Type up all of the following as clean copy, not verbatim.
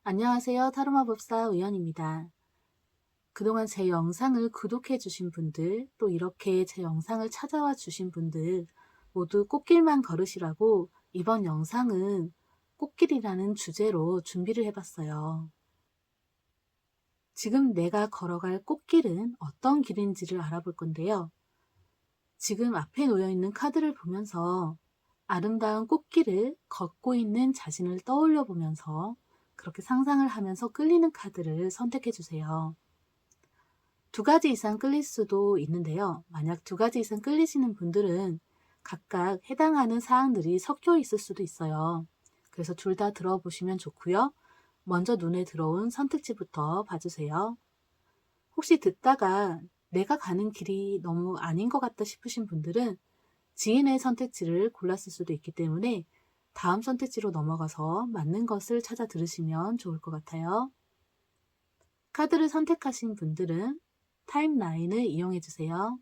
안녕하세요. 타로마법사 우연입니다. 그동안 제 영상을 구독해 주신 분들, 또 이렇게 제 영상을 찾아와 주신 분들 모두 꽃길만 걸으시라고 이번 영상은 꽃길이라는 주제로 준비를 해봤어요. 지금 내가 걸어갈 꽃길은 어떤 길인지를 알아볼 건데요. 지금 앞에 놓여 있는 카드를 보면서 아름다운 꽃길을 걷고 있는 자신을 떠올려 보면서 그렇게 상상을 하면서 끌리는 카드를 선택해 주세요. 두 가지 이상 끌릴 수도 있는데요. 만약 두 가지 이상 끌리시는 분들은 각각 해당하는 사항들이 섞여 있을 수도 있어요. 그래서 둘 다 들어보시면 좋고요. 먼저 눈에 들어온 선택지부터 봐주세요. 혹시 듣다가 내가 가는 길이 너무 아닌 것 같다 싶으신 분들은 지인의 선택지를 골랐을 수도 있기 때문에 다음 선택지로 넘어가서 맞는 것을 찾아 들으시면 좋을 것 같아요. 카드를 선택하신 분들은 타임라인을 이용해 주세요.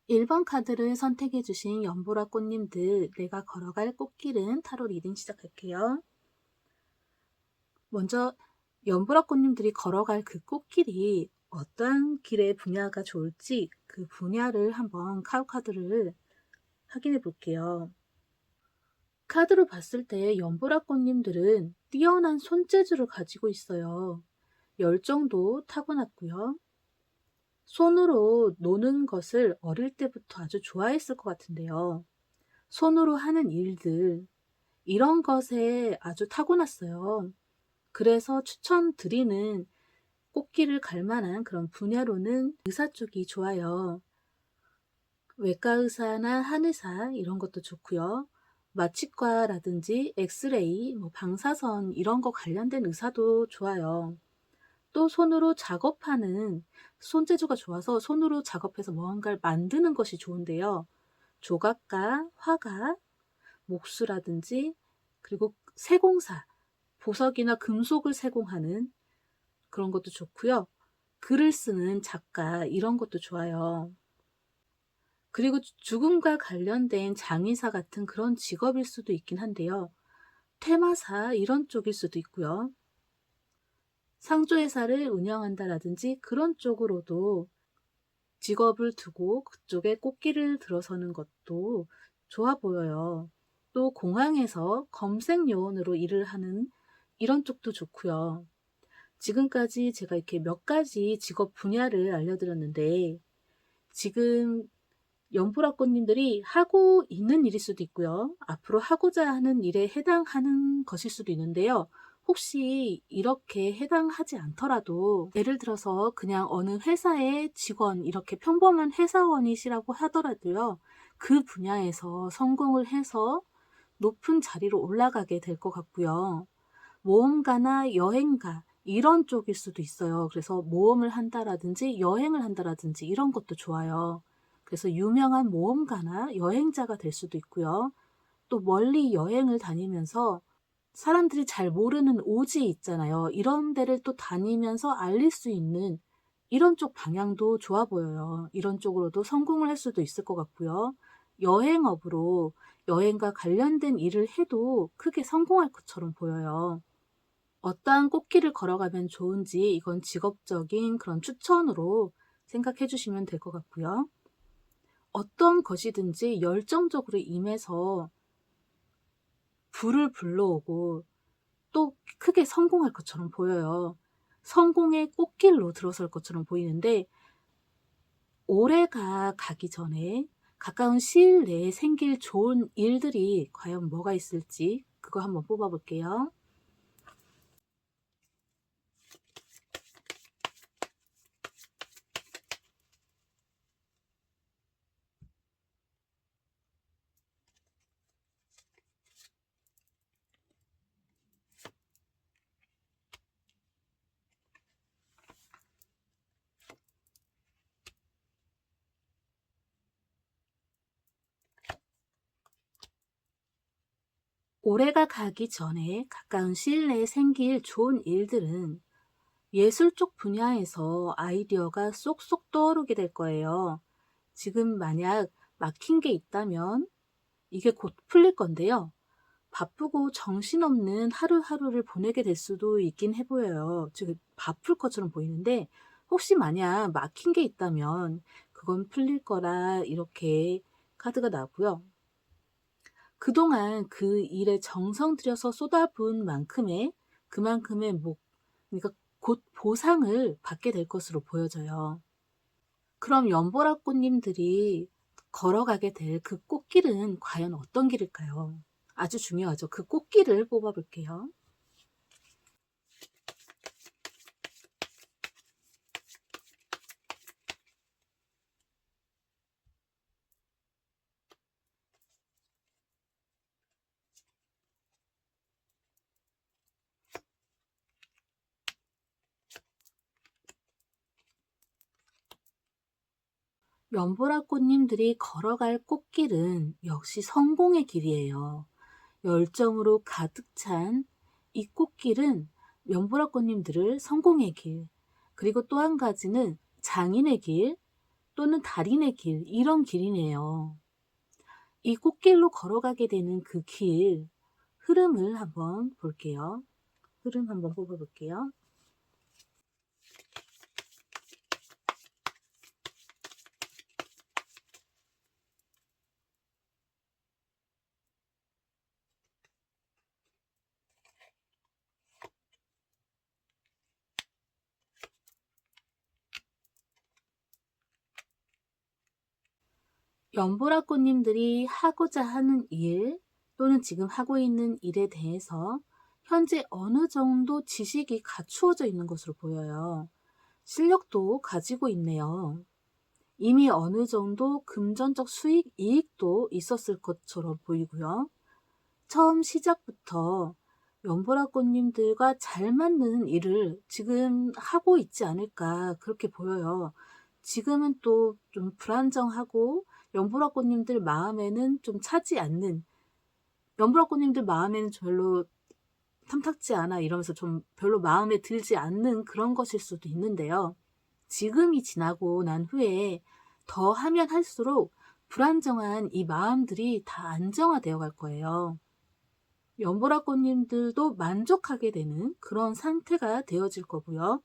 1번 카드를 선택해 주신 연보라 꽃님들, 내가 걸어갈 꽃길은 타로 리딩 시작할게요. 먼저 연보라 꽃님들이 걸어갈 그 꽃길이 어떠한 길의 분야가 좋을지 그 분야를 한번 카드를 확인해 볼게요. 카드로 봤을 때 연보라 꽃님들은 뛰어난 손재주를 가지고 있어요. 열정도 타고났고요. 손으로 노는 것을 어릴 때부터 아주 좋아했을 것 같은데요. 손으로 하는 일들, 이런 것에 아주 타고났어요. 그래서 추천드리는 꽃길을 갈 만한 그런 분야로는 의사 쪽이 좋아요. 외과 의사나 한의사 이런 것도 좋고요. 마취과라든지 엑스레이, 방사선 이런 거 관련된 의사도 좋아요. 또 손으로 작업하는 손재주가 좋아서 손으로 작업해서 무언가를 만드는 것이 좋은데요. 조각가, 화가, 목수라든지 그리고 세공사, 보석이나 금속을 세공하는 그런 것도 좋고요. 글을 쓰는 작가 이런 것도 좋아요. 그리고 죽음과 관련된 장의사 같은 그런 직업일 수도 있긴 한데요. 퇴마사 이런 쪽일 수도 있고요. 상조회사를 운영한다라든지 그런 쪽으로도 직업을 두고 그쪽에 꽃길을 들어서는 것도 좋아 보여요. 또 공항에서 검색 요원으로 일을 하는 이런 쪽도 좋고요. 지금까지 제가 이렇게 몇 가지 직업 분야를 알려드렸는데 지금 연보라꽃님들이 하고 있는 일일 수도 있고요. 앞으로 하고자 하는 일에 해당하는 것일 수도 있는데요. 혹시 이렇게 해당하지 않더라도 예를 들어서 그냥 어느 회사의 직원, 이렇게 평범한 회사원이시라고 하더라도요. 그 분야에서 성공을 해서 높은 자리로 올라가게 될 것 같고요. 모험가나 여행가 이런 쪽일 수도 있어요. 그래서 모험을 한다라든지 여행을 한다라든지 이런 것도 좋아요. 그래서 유명한 모험가나 여행자가 될 수도 있고요. 또 멀리 여행을 다니면서 사람들이 잘 모르는 오지 있잖아요. 이런 데를 또 다니면서 알릴 수 있는 이런 쪽 방향도 좋아 보여요. 이런 쪽으로도 성공을 할 수도 있을 것 같고요. 여행업으로 여행과 관련된 일을 해도 크게 성공할 것처럼 보여요. 어떠한 꽃길을 걸어가면 좋은지 이건 직업적인 그런 추천으로 생각해 주시면 될 것 같고요. 어떤 것이든지 열정적으로 임해서 불을 불러오고 또 크게 성공할 것처럼 보여요. 성공의 꽃길로 들어설 것처럼 보이는데 올해가 가기 전에 가까운 시일 내에 생길 좋은 일들이 과연 뭐가 있을지 그거 한번 뽑아 볼게요. 올해가 가기 전에 가까운 시일 내에 생길 좋은 일들은 예술 쪽 분야에서 아이디어가 쏙쏙 떠오르게 될 거예요. 지금 만약 막힌 게 있다면 이게 곧 풀릴 건데요. 바쁘고 정신없는 하루하루를 보내게 될 수도 있긴 해 보여요. 지금 바쁠 것처럼 보이는데 혹시 만약 막힌 게 있다면 그건 풀릴 거라 이렇게 카드가 나고요. 그동안 그 일에 정성 들여서 쏟아부은 만큼의 그만큼의 그러니까 곧 보상을 받게 될 것으로 보여져요. 그럼 연보라꽃님들이 걸어가게 될 그 꽃길은 과연 어떤 길일까요? 아주 중요하죠. 그 꽃길을 뽑아 볼게요. 연보라꽃님들이 걸어갈 꽃길은 역시 성공의 길이에요. 열정으로 가득 찬 이 꽃길은 연보라꽃님들을 성공의 길, 그리고 또 한 가지는 장인의 길 또는 달인의 길, 이런 길이네요. 이 꽃길로 걸어가게 되는 그 길, 흐름을 한번 볼게요. 흐름 한번 뽑아볼게요. 연보라꽃님들이 하고자 하는 일 또는 지금 하고 있는 일에 대해서 현재 어느 정도 지식이 갖추어져 있는 것으로 보여요. 실력도 가지고 있네요. 이미 어느 정도 금전적 수익, 이익도 있었을 것처럼 보이고요. 처음 시작부터 연보라꽃님들과 잘 맞는 일을 지금 하고 있지 않을까 그렇게 보여요. 지금은 또 좀 불안정하고 연보라꽃님들 마음에는 좀 차지 않는, 연보라꽃님들 마음에는 별로 탐탁지 않아 이러면서 좀 별로 마음에 들지 않는 그런 것일 수도 있는데요. 지금이 지나고 난 후에 더 하면 할수록 불안정한 이 마음들이 다 안정화되어 갈 거예요. 연보라꽃님들도 만족하게 되는 그런 상태가 되어질 거고요.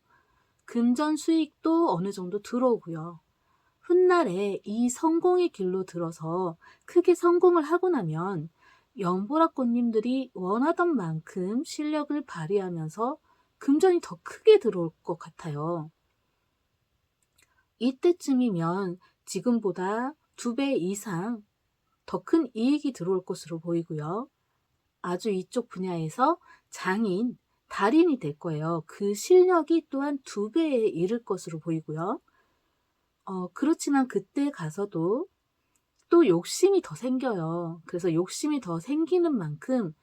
금전 수익도 어느 정도 들어오고요. 훗날에 이 성공의 길로 들어서 크게 성공을 하고 나면 연보라꽃님들이 원하던 만큼 실력을 발휘하면서 금전이 더 크게 들어올 것 같아요. 이때쯤이면 지금보다 2배 이상 더 큰 이익이 들어올 것으로 보이고요. 아주 이쪽 분야에서 장인, 달인이 될 거예요. 그 실력이 또한 2배에 이를 것으로 보이고요. 그렇지만 그때 가서도 또 욕심이 더 생겨요. 그래서 욕심이 더 생기는 만큼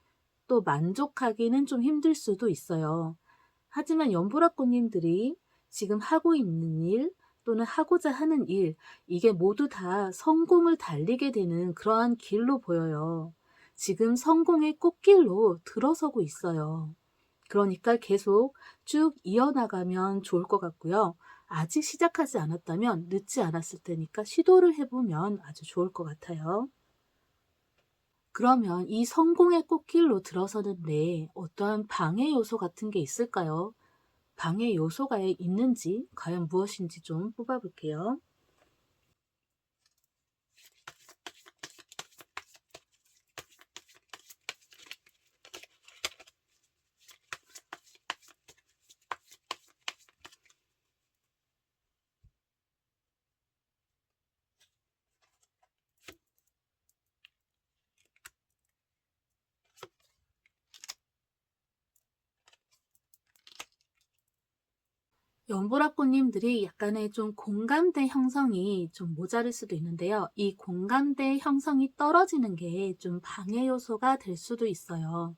또 만족하기는 좀 힘들 수도 있어요. 하지만 연보라꽃님들이 지금 하고 있는 일 또는 하고자 하는 일, 이게 모두 다 성공을 달리게 되는 그러한 길로 보여요. 지금 성공의 꽃길로 들어서고 있어요. 그러니까 계속 쭉 이어나가면 좋을 것 같고요. 아직 시작하지 않았다면 늦지 않았을 테니까 시도를 해보면 아주 좋을 것 같아요. 그러면 이 성공의 꽃길로 들어서는데 어떠한 방해 요소 같은 게 있을까요? 방해 요소가 있는지, 과연 무엇인지 좀 뽑아볼게요. 연보라꽃님들이 약간의 좀 공감대 형성이 좀 모자랄 수도 있는데요. 이 공감대 형성이 떨어지는 게 좀 방해 요소가 될 수도 있어요.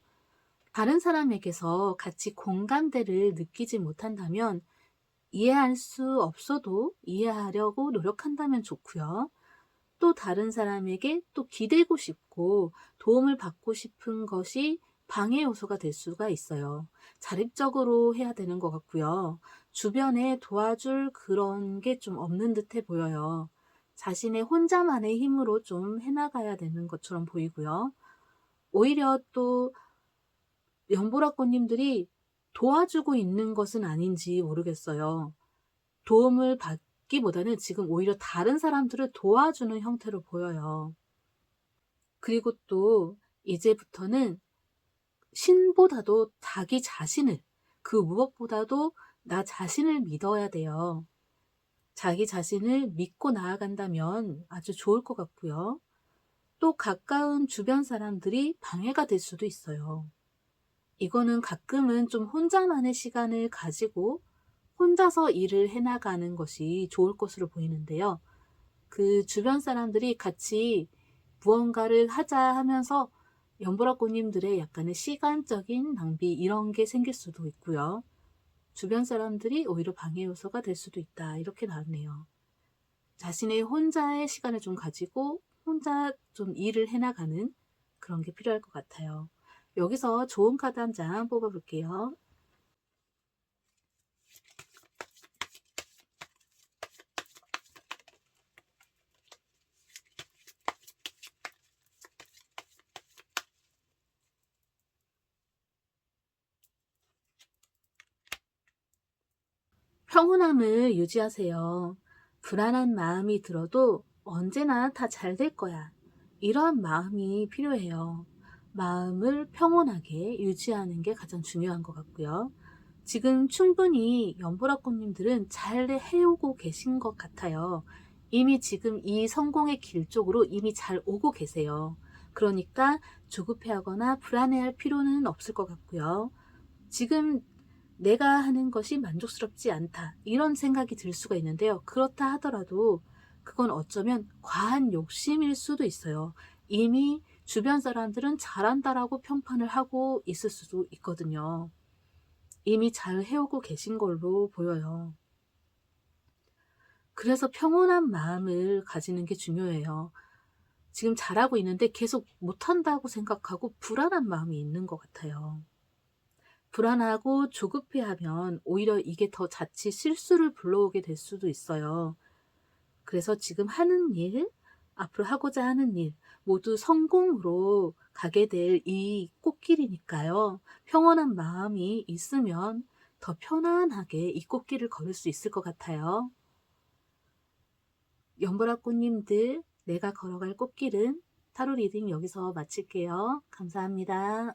다른 사람에게서 같이 공감대를 느끼지 못한다면 이해할 수 없어도 이해하려고 노력한다면 좋고요. 또 다른 사람에게 또 기대고 싶고 도움을 받고 싶은 것이 방해 요소가 될 수가 있어요. 자립적으로 해야 되는 것 같고요. 주변에 도와줄 그런 게 좀 없는 듯해 보여요. 자신의 혼자만의 힘으로 좀 해나가야 되는 것처럼 보이고요. 오히려 또 연보라꽃님들이 도와주고 있는 것은 아닌지 모르겠어요. 도움을 받기보다는 지금 오히려 다른 사람들을 도와주는 형태로 보여요. 그리고 또 이제부터는 신보다도 자기 자신을, 그 무엇보다도 나 자신을 믿어야 돼요. 자기 자신을 믿고 나아간다면 아주 좋을 것 같고요. 또 가까운 주변 사람들이 방해가 될 수도 있어요. 이거는 가끔은 좀 혼자만의 시간을 가지고 혼자서 일을 해나가는 것이 좋을 것으로 보이는데요. 그 주변 사람들이 같이 무언가를 하자 하면서 연보라꽃님들의 약간의 시간적인 낭비 이런 게 생길 수도 있고요. 주변 사람들이 오히려 방해 요소가 될 수도 있다. 이렇게 나왔네요. 자신의 혼자의 시간을 좀 가지고 혼자 좀 일을 해나가는 그런 게 필요할 것 같아요. 여기서 좋은 카드 한 장 뽑아볼게요. 평온함을 유지하세요. 불안한 마음이 들어도 언제나 다 잘 될 거야. 이러한 마음이 필요해요. 마음을 평온하게 유지하는 게 가장 중요한 것 같고요. 지금 충분히 연보라꽃님들은 잘 해오고 계신 것 같아요. 이미 지금 이 성공의 길 쪽으로 이미 잘 오고 계세요. 그러니까 조급해하거나 불안해할 필요는 없을 것 같고요. 지금 내가 하는 것이 만족스럽지 않다. 이런 생각이 들 수가 있는데요. 그렇다 하더라도 그건 어쩌면 과한 욕심일 수도 있어요. 이미 주변 사람들은 잘한다라고 평판을 하고 있을 수도 있거든요. 이미 잘 해오고 계신 걸로 보여요. 그래서 평온한 마음을 가지는 게 중요해요. 지금 잘하고 있는데 계속 못한다고 생각하고 불안한 마음이 있는 것 같아요. 불안하고 조급해하면 오히려 이게 더 자칫 실수를 불러오게 될 수도 있어요. 그래서 지금 하는 일, 앞으로 하고자 하는 일 모두 성공으로 가게 될 이 꽃길이니까요. 평온한 마음이 있으면 더 편안하게 이 꽃길을 걸을 수 있을 것 같아요. 연보라꽃님들, 내가 걸어갈 꽃길은 타로 리딩 여기서 마칠게요. 감사합니다.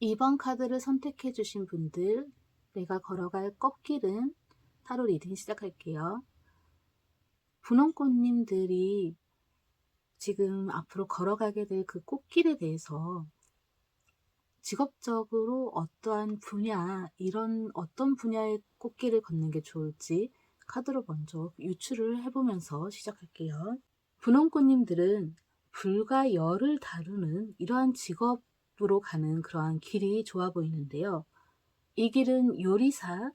2번 카드를 선택해 주신 분들, 내가 걸어갈 꽃길은 타로 리딩 시작할게요. 분홍꽃님들이 지금 앞으로 걸어가게 될 그 꽃길에 대해서 직업적으로 어떠한 분야, 이런 어떤 분야의 꽃길을 걷는 게 좋을지 카드로 먼저 유추를 해보면서 시작할게요. 분홍꽃님들은 불과 열을 다루는 이러한 직업으로 가는 그러한 길이 좋아 보이는데요. 이 길은 요리사,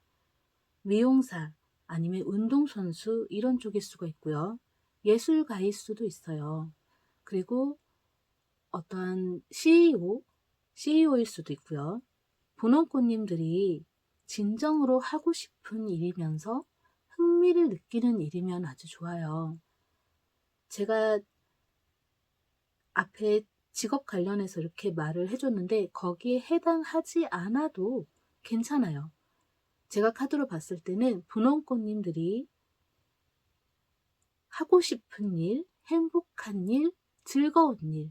미용사, 아니면 운동선수 이런 쪽일 수가 있고요. 예술가일 수도 있어요. 그리고 어떠한 CEO일 수도 있고요. 분홍꽃님들이 진정으로 하고 싶은 일이면서 흥미를 느끼는 일이면 아주 좋아요. 제가 앞에 직업 관련해서 이렇게 말을 해줬는데 거기에 해당하지 않아도 괜찮아요. 제가 카드로 봤을 때는 분홍꽃님들이 하고 싶은 일, 행복한 일, 즐거운 일,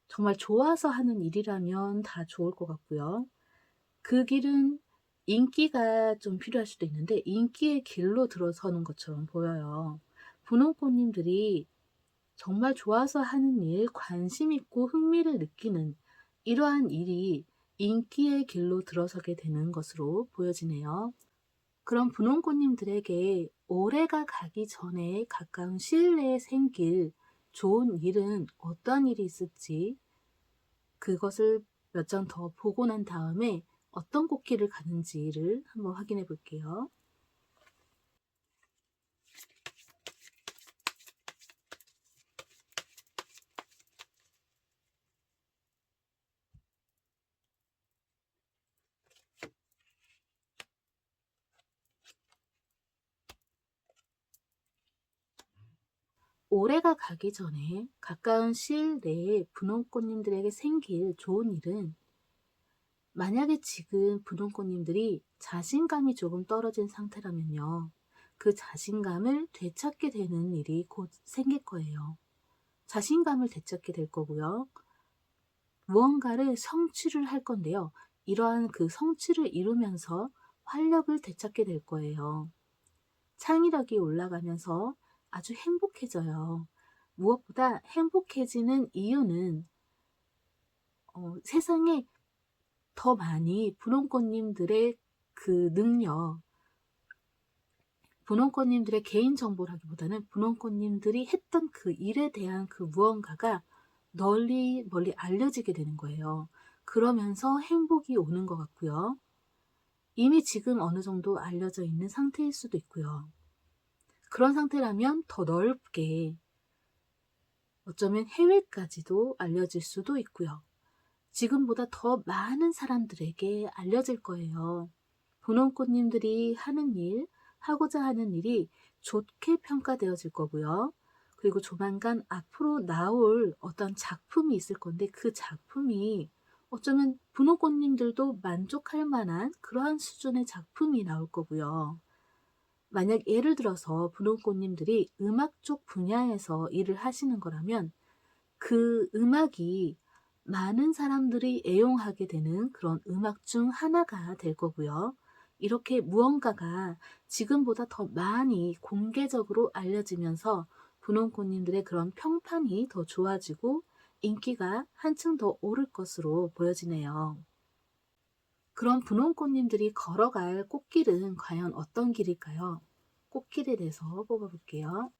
정말 좋아서 하는 일이라면 다 좋을 것 같고요. 그 길은 인기가 좀 필요할 수도 있는데 인기의 길로 들어서는 것처럼 보여요. 분홍꽃님들이 정말 좋아서 하는 일, 관심 있고 흥미를 느끼는 이러한 일이 인기의 길로 들어서게 되는 것으로 보여지네요. 그럼 분홍꽃님들에게 올해가 가기 전에 가까운 시일 내에 생길 좋은 일은 어떤 일이 있을지 그것을 몇 장 더 보고 난 다음에 어떤 꽃길을 가는지를 한번 확인해 볼게요. 올해가 가기 전에 가까운 시일 내에 분홍꽃님들에게 생길 좋은 일은 만약에 지금 분홍꽃님들이 자신감이 조금 떨어진 상태라면요. 그 자신감을 되찾게 되는 일이 곧 생길 거예요. 자신감을 되찾게 될 거고요. 무언가를 성취를 할 건데요. 이러한 그 성취를 이루면서 활력을 되찾게 될 거예요. 창의력이 올라가면서 아주 행복해져요. 무엇보다 행복해지는 이유는 세상에 더 많이 분홍꽃님들의 그 능력, 분홍꽃님들의 개인정보라기보다는 분홍꽃님들이 했던 그 일에 대한 그 무언가가 널리 멀리 알려지게 되는 거예요. 그러면서 행복이 오는 것 같고요. 이미 지금 어느 정도 알려져 있는 상태일 수도 있고요. 그런 상태라면 더 넓게 어쩌면 해외까지도 알려질 수도 있고요. 지금보다 더 많은 사람들에게 알려질 거예요. 분홍꽃님들이 하는 일, 하고자 하는 일이 좋게 평가되어질 거고요. 그리고 조만간 앞으로 나올 어떤 작품이 있을 건데 그 작품이 어쩌면 분홍꽃님들도 만족할 만한 그러한 수준의 작품이 나올 거고요. 만약 예를 들어서 분홍꽃님들이 음악 쪽 분야에서 일을 하시는 거라면 그 음악이 많은 사람들이 애용하게 되는 그런 음악 중 하나가 될 거고요. 이렇게 무언가가 지금보다 더 많이 공개적으로 알려지면서 분홍꽃님들의 그런 평판이 더 좋아지고 인기가 한층 더 오를 것으로 보여지네요. 그럼 분홍꽃님들이 걸어갈 꽃길은 과연 어떤 길일까요? 꽃길에 대해서 뽑아볼게요.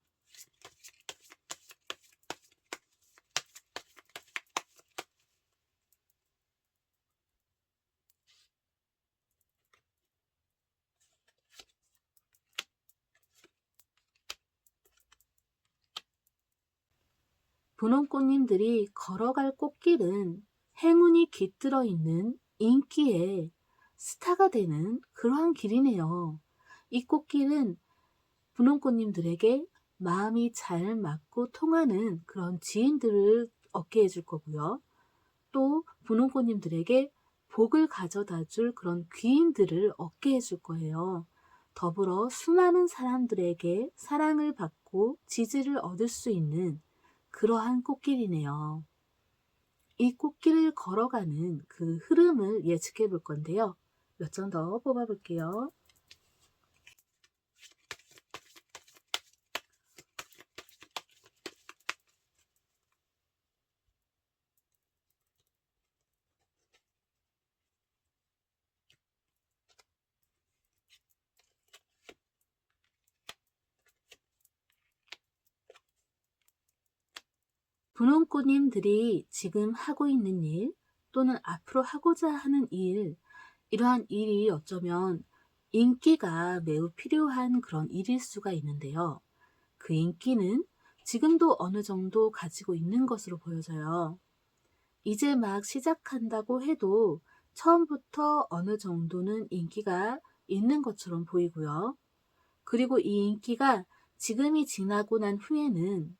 분홍꽃님들이 걸어갈 꽃길은 행운이 깃들어 있는 인기의 스타가 되는 그러한 길이네요. 이 꽃길은 분홍꽃님들에게 마음이 잘 맞고 통하는 그런 지인들을 얻게 해줄 거고요. 또 분홍꽃님들에게 복을 가져다 줄 그런 귀인들을 얻게 해줄 거예요. 더불어 수많은 사람들에게 사랑을 받고 지지를 얻을 수 있는 그러한 꽃길이네요. 이 꽃길을 걸어가는 그 흐름을 예측해 볼 건데요. 몇 장 더 뽑아 볼게요. 분홍꽃님들이 지금 하고 있는 일 또는 앞으로 하고자 하는 일, 이러한 일이 어쩌면 인기가 매우 필요한 그런 일일 수가 있는데요. 그 인기는 지금도 어느 정도 가지고 있는 것으로 보여져요. 이제 막 시작한다고 해도 처음부터 어느 정도는 인기가 있는 것처럼 보이고요. 그리고 이 인기가 지금이 지나고 난 후에는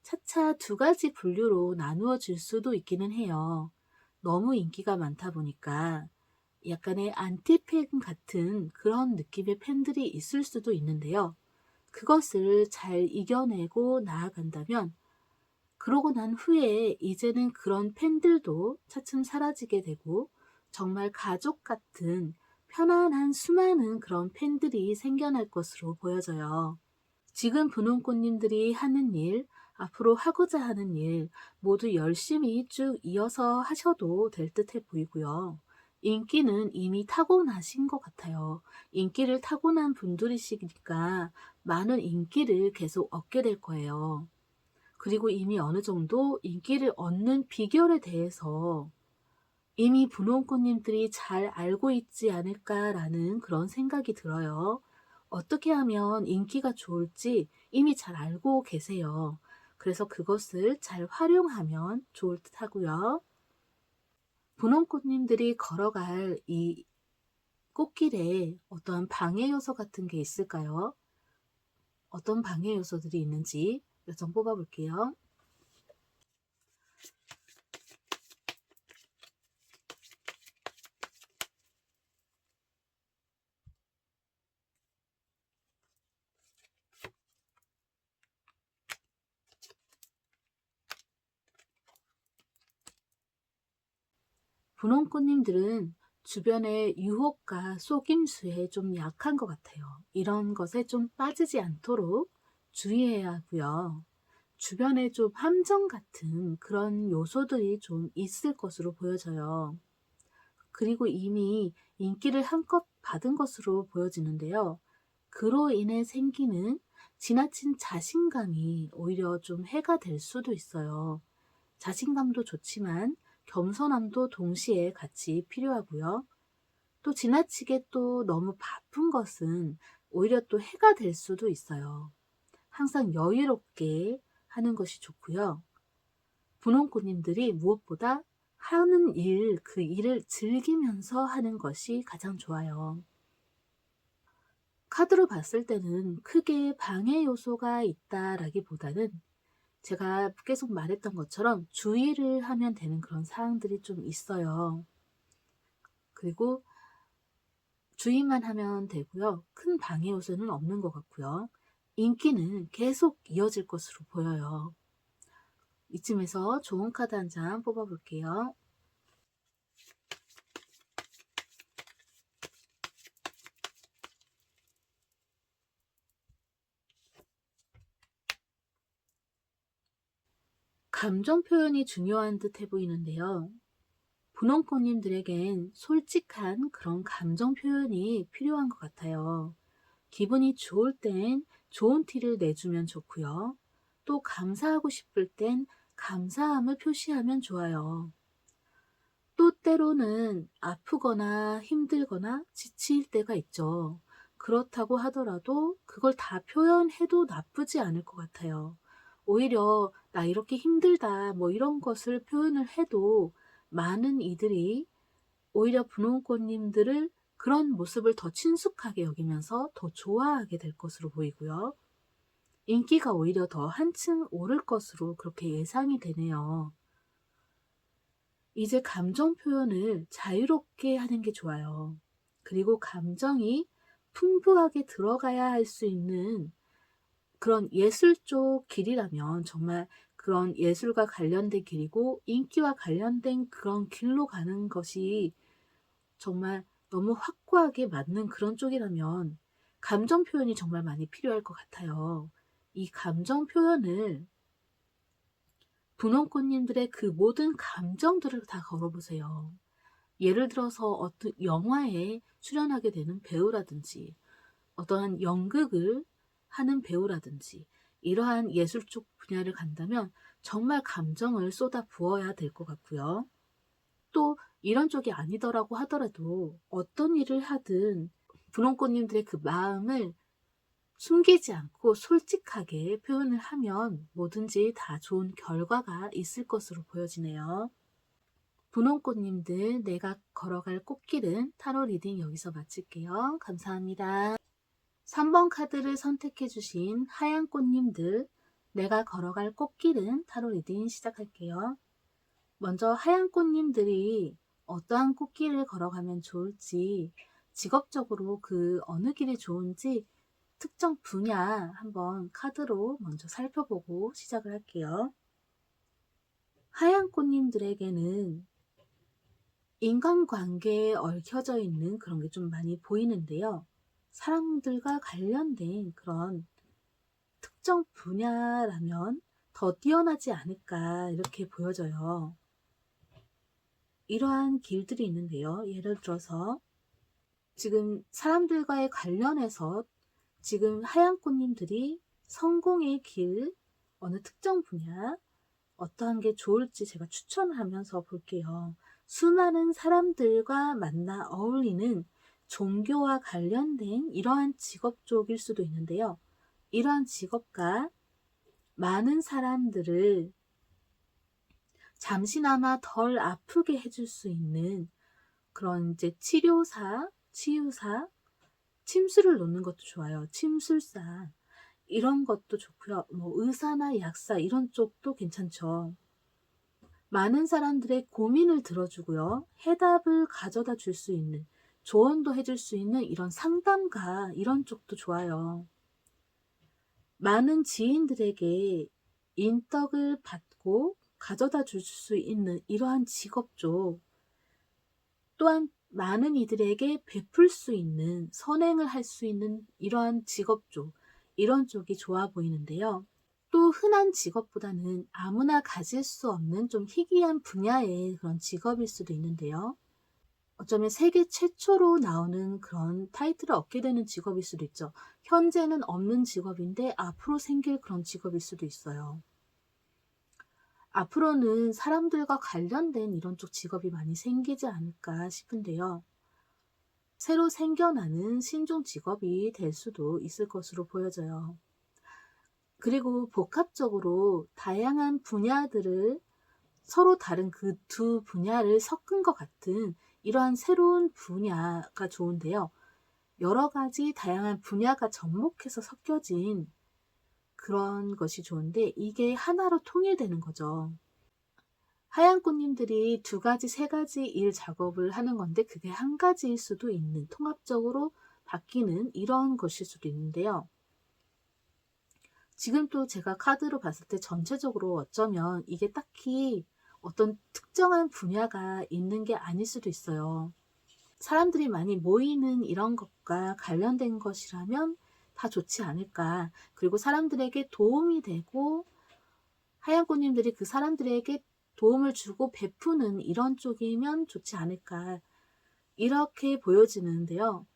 차차 두 가지 분류로 나누어질 수도 있기는 해요. 너무 인기가 많다 보니까 약간의 안티팬 같은 그런 느낌의 팬들이 있을 수도 있는데요. 그것을 잘 이겨내고 나아간다면 그러고 난 후에 이제는 그런 팬들도 차츰 사라지게 되고 정말 가족 같은 편안한 수많은 그런 팬들이 생겨날 것으로 보여져요. 지금 분홍꽃님들이 하는 일, 앞으로 하고자 하는 일 모두 열심히 쭉 이어서 하셔도 될 듯해 보이고요. 인기는 이미 타고나신 것 같아요. 인기를 타고난 분들이시니까 많은 인기를 계속 얻게 될 거예요. 그리고 이미 어느 정도 인기를 얻는 비결에 대해서 이미 분홍꽃님들이 잘 알고 있지 않을까라는 그런 생각이 들어요. 어떻게 하면 인기가 좋을지 이미 잘 알고 계세요. 그래서 그것을 잘 활용하면 좋을 듯 하고요. 분홍꽃님들이 걸어갈 이 꽃길에 어떤 방해 요소 같은 게 있을까요? 어떤 방해 요소들이 있는지 몇 점 뽑아 볼게요. 분홍꽃님들은 주변의 유혹과 속임수에 좀 약한 것 같아요. 이런 것에 좀 빠지지 않도록 주의해야 하고요. 주변에 좀 함정 같은 그런 요소들이 좀 있을 것으로 보여져요. 그리고 이미 인기를 한껏 받은 것으로 보여지는데요. 그로 인해 생기는 지나친 자신감이 오히려 좀 해가 될 수도 있어요. 자신감도 좋지만 겸손함도 동시에 같이 필요하고요. 또 지나치게 또 너무 바쁜 것은 오히려 또 해가 될 수도 있어요. 항상 여유롭게 하는 것이 좋고요. 분홍꽃님들이 무엇보다 하는 일, 그 일을 즐기면서 하는 것이 가장 좋아요. 카드로 봤을 때는 크게 방해 요소가 있다라기보다는 제가 계속 말했던 것처럼 주의를 하면 되는 그런 사항들이 좀 있어요. 그리고 주의만 하면 되고요. 큰 방해 요소는 없는 것 같고요. 인기는 계속 이어질 것으로 보여요. 이쯤에서 좋은 카드 한 장 뽑아 볼게요. 감정 표현이 중요한 듯 해 보이는데요. 분홍꽃님들에겐 솔직한 그런 감정 표현이 필요한 것 같아요. 기분이 좋을 땐 좋은 티를 내주면 좋고요. 또 감사하고 싶을 땐 감사함을 표시하면 좋아요. 또 때로는 아프거나 힘들거나 지칠 때가 있죠. 그렇다고 하더라도 그걸 다 표현해도 나쁘지 않을 것 같아요. 오히려 나 이렇게 힘들다 뭐 이런 것을 표현을 해도 많은 이들이 오히려 분홍꽃님들을 그런 모습을 더 친숙하게 여기면서 더 좋아하게 될 것으로 보이고요. 인기가 오히려 더 한층 오를 것으로 그렇게 예상이 되네요. 이제 감정 표현을 자유롭게 하는 게 좋아요. 그리고 감정이 풍부하게 들어가야 할 수 있는 그런 예술 쪽 길이라면 정말 그런 예술과 관련된 길이고 인기와 관련된 그런 길로 가는 것이 정말 너무 확고하게 맞는 그런 쪽이라면 감정 표현이 정말 많이 필요할 것 같아요. 이 감정 표현을 분홍꽃님들의 그 모든 감정들을 다 걸어보세요. 예를 들어서 어떤 영화에 출연하게 되는 배우라든지 어떠한 연극을 하는 배우라든지 이러한 예술 쪽 분야를 간다면 정말 감정을 쏟아 부어야 될 것 같고요. 또 이런 쪽이 아니더라고 하더라도 어떤 일을 하든 분홍꽃님들의 그 마음을 숨기지 않고 솔직하게 표현을 하면 뭐든지 다 좋은 결과가 있을 것으로 보여지네요. 분홍꽃님들 내가 걸어갈 꽃길은 타로 리딩 여기서 마칠게요. 감사합니다. 3번 카드를 선택해 주신 하얀 꽃님들 내가 걸어갈 꽃길은 타로 리딩 시작할게요. 먼저 하얀 꽃님들이 어떠한 꽃길을 걸어가면 좋을지 직업적으로 그 어느 길이 좋은지 특정 분야 한번 카드로 먼저 살펴보고 시작을 할게요. 하얀 꽃님들에게는 인간관계에 얽혀져 있는 그런 게 좀 많이 보이는데요. 사람들과 관련된 그런 특정 분야라면 더 뛰어나지 않을까 이렇게 보여져요. 이러한 길들이 있는데요. 예를 들어서 지금 사람들과의 관련해서 지금 하얀꽃님들이 성공의 길, 어느 특정 분야, 어떠한 게 좋을지 제가 추천하면서 볼게요. 수많은 사람들과 만나 어울리는 종교와 관련된 이러한 직업 쪽일 수도 있는데요. 이러한 직업과 많은 사람들을 잠시나마 덜 아프게 해줄 수 있는 그런 이제 치료사, 치유사, 침수를 놓는 것도 좋아요. 침술사 이런 것도 좋고요. 뭐 의사나 약사 이런 쪽도 괜찮죠. 많은 사람들의 고민을 들어주고요. 해답을 가져다 줄 수 있는, 조언도 해줄 수 있는 이런 상담가 이런 쪽도 좋아요. 많은 지인들에게 인덕을 받고 가져다 줄 수 있는 이러한 직업 쪽, 또한 많은 이들에게 베풀 수 있는, 선행을 할 수 있는 이러한 직업 쪽, 이런 쪽이 좋아 보이는데요. 또 흔한 직업보다는 아무나 가질 수 없는 좀 희귀한 분야의 그런 직업일 수도 있는데요. 어쩌면 세계 최초로 나오는 그런 타이틀을 얻게 되는 직업일 수도 있죠. 현재는 없는 직업인데 앞으로 생길 그런 직업일 수도 있어요. 앞으로는 사람들과 관련된 이런 쪽 직업이 많이 생기지 않을까 싶은데요. 새로 생겨나는 신종 직업이 될 수도 있을 것으로 보여져요. 그리고 복합적으로 다양한 분야들을 서로 다른 그 두 분야를 섞은 것 같은 이러한 새로운 분야가 좋은데요. 여러 가지 다양한 분야가 접목해서 섞여진 그런 것이 좋은데 이게 하나로 통일되는 거죠. 하얀 꽃님들이 두 가지, 세 가지 일 작업을 하는 건데 그게 한 가지일 수도 있는 통합적으로 바뀌는 이런 것일 수도 있는데요. 지금 또 제가 카드로 봤을 때 전체적으로 어쩌면 이게 딱히 어떤 특정한 분야가 있는 게 아닐 수도 있어요. 사람들이 많이 모이는 이런 것과 관련된 것이라면 다 좋지 않을까. 그리고 사람들에게 도움이 되고 하얀 꽃님들이 그 사람들에게 도움을 주고 베푸는 이런 쪽이면 좋지 않을까. 이렇게 보여지는데요.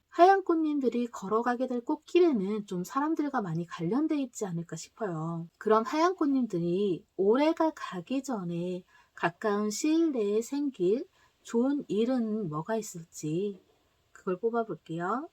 하얀 꽃님들이 걸어가게 될 꽃길에는 좀 사람들과 많이 관련돼 있지 않을까 싶어요. 그럼 하얀 꽃님들이 올해가 가기 전에 가까운 시일 내에 생길 좋은 일은 뭐가 있을지 그걸 뽑아 볼게요.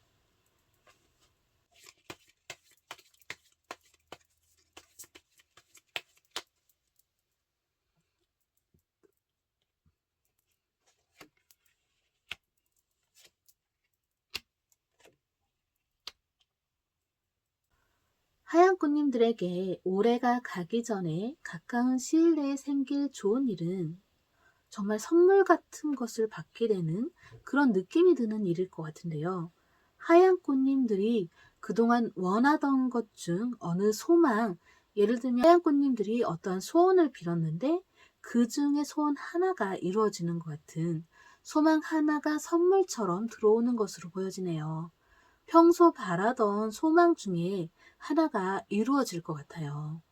하얀 꽃님들에게 올해가 가기 전에 가까운 시일 내에 생길 좋은 일은 정말 선물 같은 것을 받게 되는 그런 느낌이 드는 일일 것 같은데요. 하얀 꽃님들이 그동안 원하던 것 중 어느 소망, 예를 들면 하얀 꽃님들이 어떠한 소원을 빌었는데 그 중에 소원 하나가 이루어지는 것 같은 소망 하나가 선물처럼 들어오는 것으로 보여지네요. 평소 바라던 소망 중에 하나가 이루어질 것 같아요.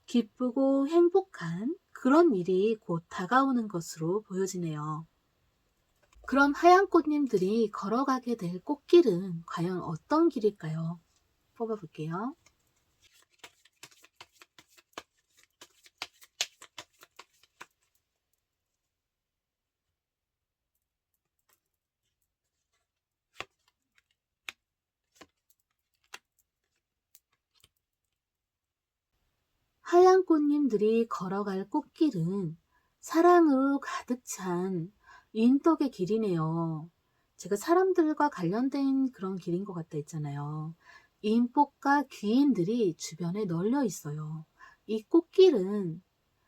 기쁘고 행복한 그런 일이 곧 다가오는 것으로 보여지네요. 그럼 하얀 꽃님들이 걸어가게 될 꽃길은 과연 어떤 길일까요? 뽑아볼게요. 하얀 꽃님들이 걸어갈 꽃길은 사랑으로 가득 찬 인덕의 길이네요. 제가 사람들과 관련된 그런 길인 것 같다 했잖아요. 인복과 귀인들이 주변에 널려 있어요. 이 꽃길은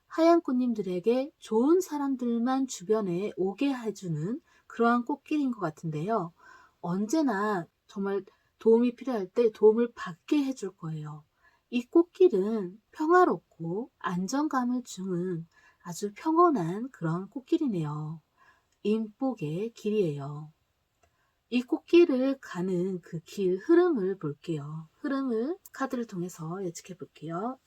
하얀 꽃님들에게 좋은 사람들만 주변에 오게 해주는 그러한 꽃길인 것 같은데요. 언제나 정말 도움이 필요할 때 도움을 받게 해줄 거예요. 이 꽃길은 평화롭고 안정감을 주는 아주 평온한 그런 꽃길이네요. 인복의 길이에요. 이 꽃길을 가는 그 길 흐름을 볼게요. 흐름을 카드를 통해서 예측해 볼게요.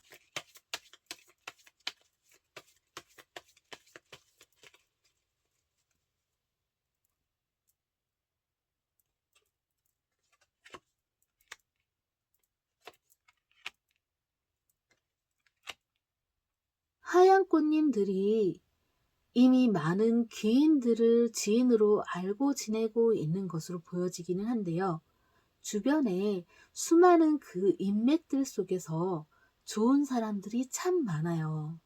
하얀 꽃님들이 이미 많은 귀인들을 지인으로 알고 지내고 있는 것으로 보여지기는 한데요. 주변에 수많은 그 인맥들 속에서 좋은 사람들이 참 많아요.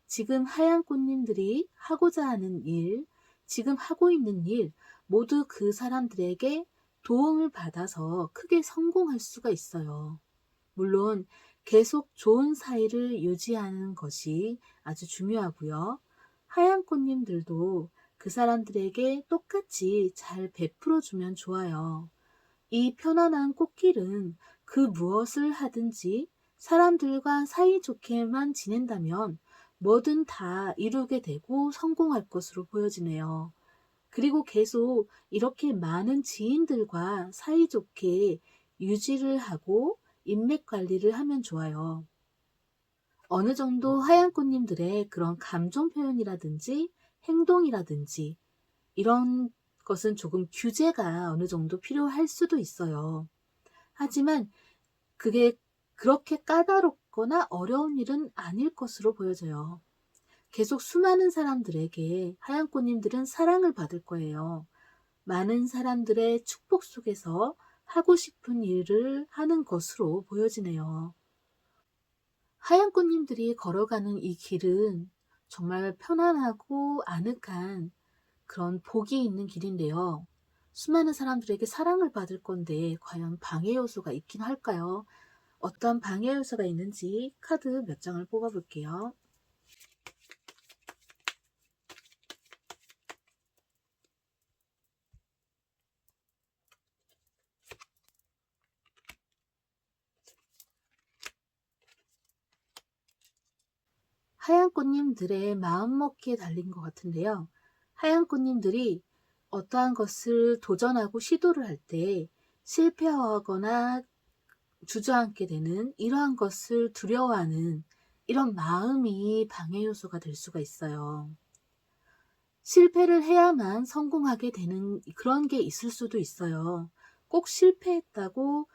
지금 하얀 꽃님들이 하고자 하는 일, 지금 하고 있는 일, 모두 그 사람들에게 도움을 받아서 크게 성공할 수가 있어요. 물론 계속 좋은 사이를 유지하는 것이 아주 중요하고요. 하얀 꽃님들도 그 사람들에게 똑같이 잘 베풀어 주면 좋아요. 이 편안한 꽃길은 그 무엇을 하든지 사람들과 사이좋게만 지낸다면 뭐든 다 이루게 되고 성공할 것으로 보여지네요. 그리고 계속 이렇게 많은 지인들과 사이좋게 유지를 하고 인맥 관리를 하면 좋아요. 어느 정도 하얀 꽃님들의 그런 감정 표현이라든지 행동이라든지 이런 것은 조금 규제가 어느 정도 필요할 수도 있어요. 하지만 그게 그렇게 까다롭거나 어려운 일은 아닐 것으로 보여져요. 계속 수많은 사람들에게 하얀 꽃님들은 사랑을 받을 거예요. 많은 사람들의 축복 속에서 하고 싶은 일을 하는 것으로 보여지네요. 하얀 꽃님들이 걸어가는 이 길은 정말 편안하고 아늑한 그런 복이 있는 길인데요. 수많은 사람들에게 사랑을 받을 건데 과연 방해 요소가 있긴 할까요? 어떤 방해 요소가 있는지 카드 몇 장을 뽑아 볼게요. 하얀 꽃님들의 마음먹기에 달린 것 같은데요. 하얀 꽃님들이 어떠한 것을 도전하고 시도를 할 때 실패하거나 주저앉게 되는 이러한 것을 두려워하는 이런 마음이 방해 요소가 될 수가 있어요. 실패를 해야만 성공하게 되는 그런 게 있을 수도 있어요. 꼭 실패했다고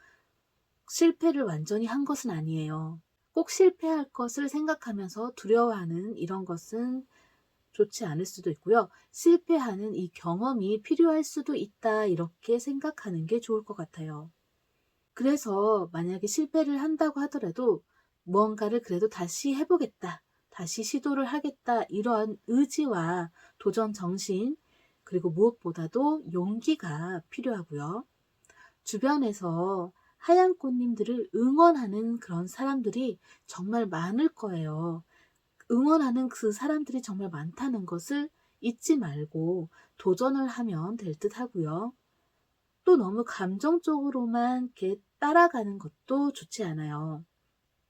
실패를 완전히 한 것은 아니에요. 꼭 실패할 것을 생각하면서 두려워하는 이런 것은 좋지 않을 수도 있고요. 실패하는 이 경험이 필요할 수도 있다 이렇게 생각하는 게 좋을 것 같아요. 그래서 만약에 실패를 한다고 하더라도 무언가를 그래도 다시 해보겠다, 다시 시도를 하겠다 이러한 의지와 도전 정신 그리고 무엇보다도 용기가 필요하고요. 주변에서 하얀 꽃님들을 응원하는 그런 사람들이 정말 많을 거예요. 응원하는 그 사람들이 정말 많다는 것을 잊지 말고 도전을 하면 될 듯 하고요. 또 너무 감정적으로만 이렇게 따라가는 것도 좋지 않아요.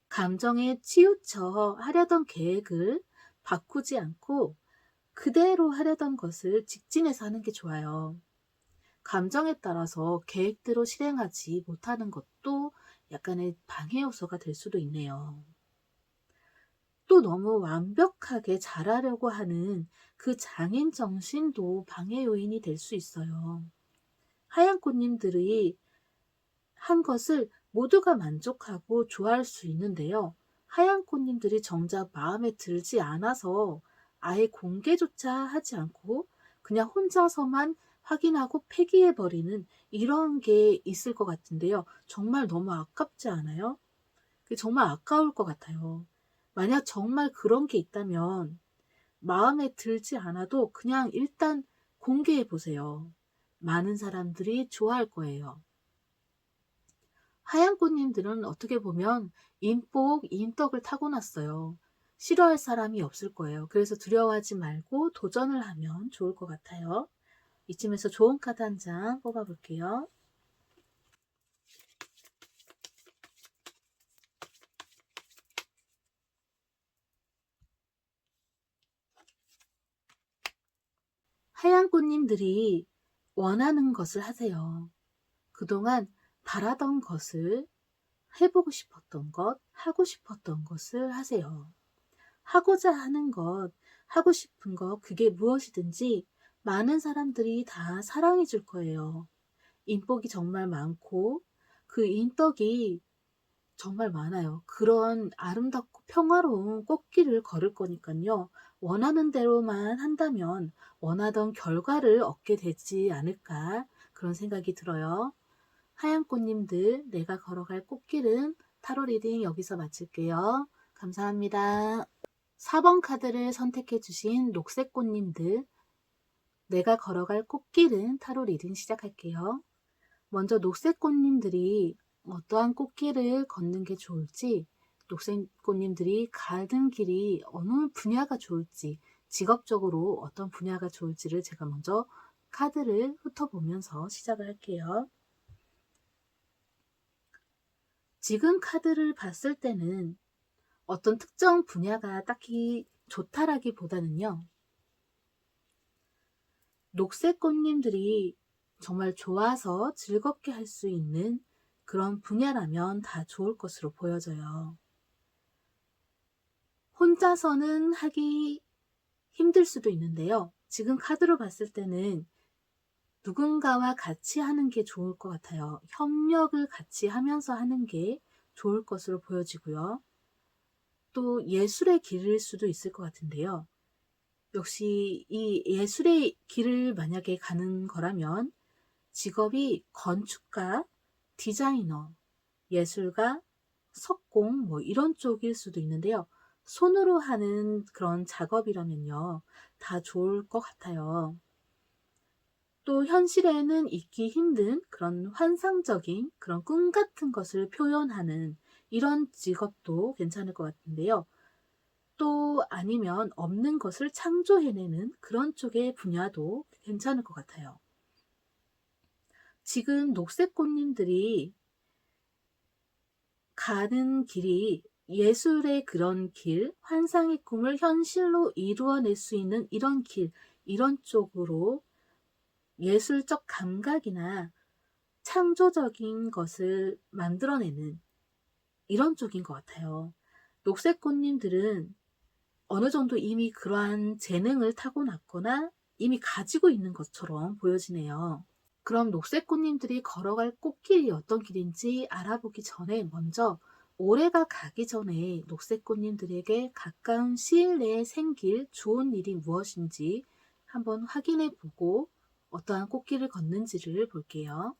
감정에 치우쳐 하려던 계획을 바꾸지 않고 그대로 하려던 것을 직진해서 하는 게 좋아요. 감정에 따라서 계획대로 실행하지 못하는 것도 약간의 방해 요소가 될 수도 있네요. 또 너무 완벽하게 잘하려고 하는 그 장인 정신도 방해 요인이 될 수 있어요. 하얀 꽃님들이 한 것을 모두가 만족하고 좋아할 수 있는데요. 하얀 꽃님들이 정작 마음에 들지 않아서 아예 공개조차 하지 않고 그냥 혼자서만 확인하고 폐기해버리는 이런 게 있을 것 같은데요. 정말 너무 아깝지 않아요? 그게 정말 아까울 것 같아요. 만약 정말 그런 게 있다면 마음에 들지 않아도 그냥 일단 공개해 보세요. 많은 사람들이 좋아할 거예요. 하얀 꽃님들은 어떻게 보면 인복, 인덕을 타고났어요. 싫어할 사람이 없을 거예요. 그래서 두려워하지 말고 도전을 하면 좋을 것 같아요. 이쯤에서 좋은 카드 한 장 뽑아볼게요. 하얀 꽃님들이 원하는 것을 하세요. 그동안 바라던 것을 해보고 싶었던 것, 하고 싶었던 것을 하세요. 하고자 하는 것, 하고 싶은 것, 그게 무엇이든지 많은 사람들이 다 사랑해 줄 거예요. 인복이 정말 많고 그 인덕이 정말 많아요. 그런 아름답고 평화로운 꽃길을 걸을 거니깐요. 원하는 대로만 한다면 원하던 결과를 얻게 되지 않을까 그런 생각이 들어요. 하얀 꽃님들, 내가 걸어갈 꽃길은 타로 리딩 여기서 마칠게요. 감사합니다. 4번 카드를 선택해 주신 녹색 꽃님들, 내가 걸어갈 꽃길은 타로 리딩 시작할게요. 먼저 녹색 꽃님들이 어떠한 꽃길을 걷는 게 좋을지, 녹색 꽃님들이 가는 길이 어느 분야가 좋을지, 직업적으로 어떤 분야가 좋을지를 제가 먼저 카드를 훑어보면서 시작을 할게요. 지금 카드를 봤을 때는 어떤 특정 분야가 딱히 좋다라기보다는요, 녹색 꽃님들이 정말 좋아서 즐겁게 할 수 있는 그런 분야라면 다 좋을 것으로 보여져요. 혼자서는 하기 힘들 수도 있는데요. 지금 카드로 봤을 때는 누군가와 같이 하는 게 좋을 것 같아요. 협력을 같이 하면서 하는 게 좋을 것으로 보여지고요. 또 예술의 길일 수도 있을 것 같은데요. 역시 이 예술의 길을 만약에 가는 거라면 직업이 건축가, 디자이너, 예술가, 석공 뭐 이런 쪽일 수도 있는데요. 손으로 하는 그런 작업이라면요. 다 좋을 것 같아요. 또 현실에는 있기 힘든 그런 환상적인 그런 꿈 같은 것을 표현하는 이런 직업도 괜찮을 것 같은데요. 또 아니면 없는 것을 창조해내는 그런 쪽의 분야도 괜찮을 것 같아요. 지금 녹색 꽃님들이 가는 길이 예술의 그런 길, 환상의 꿈을 현실로 이루어낼 수 있는 이런 길, 이런 쪽으로 예술적 감각이나 창조적인 것을 만들어내는 이런 쪽인 것 같아요. 녹색 꽃님들은 어느 정도 이미 그러한 재능을 타고났거나 이미 가지고 있는 것처럼 보여지네요. 그럼 녹색 꽃님들이 걸어갈 꽃길이 어떤 길인지 알아보기 전에 먼저 올해가 가기 전에 녹색 꽃님들에게 가까운 시일 내에 생길 좋은 일이 무엇인지 한번 확인해 보고 어떠한 꽃길을 걷는지를 볼게요.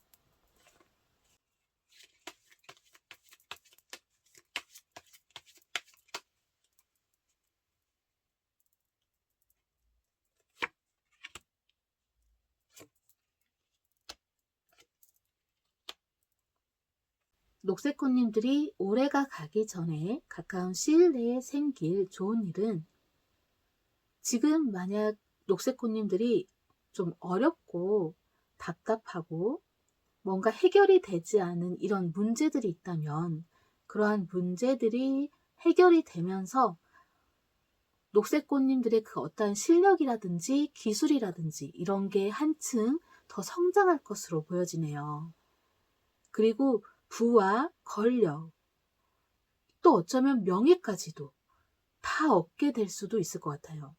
녹색 꽃님들이 올해가 가기 전에 가까운 시일 내에 생길 좋은 일은 지금 만약 녹색 꽃님들이 좀 어렵고 답답하고 뭔가 해결이 되지 않은 이런 문제들이 있다면 그러한 문제들이 해결이 되면서 녹색 꽃님들의 그 어떠한 실력이라든지 기술이라든지 이런 게 한층 더 성장할 것으로 보여지네요. 그리고 부와 권력, 또 어쩌면 명예까지도 다 얻게 될 수도 있을 것 같아요.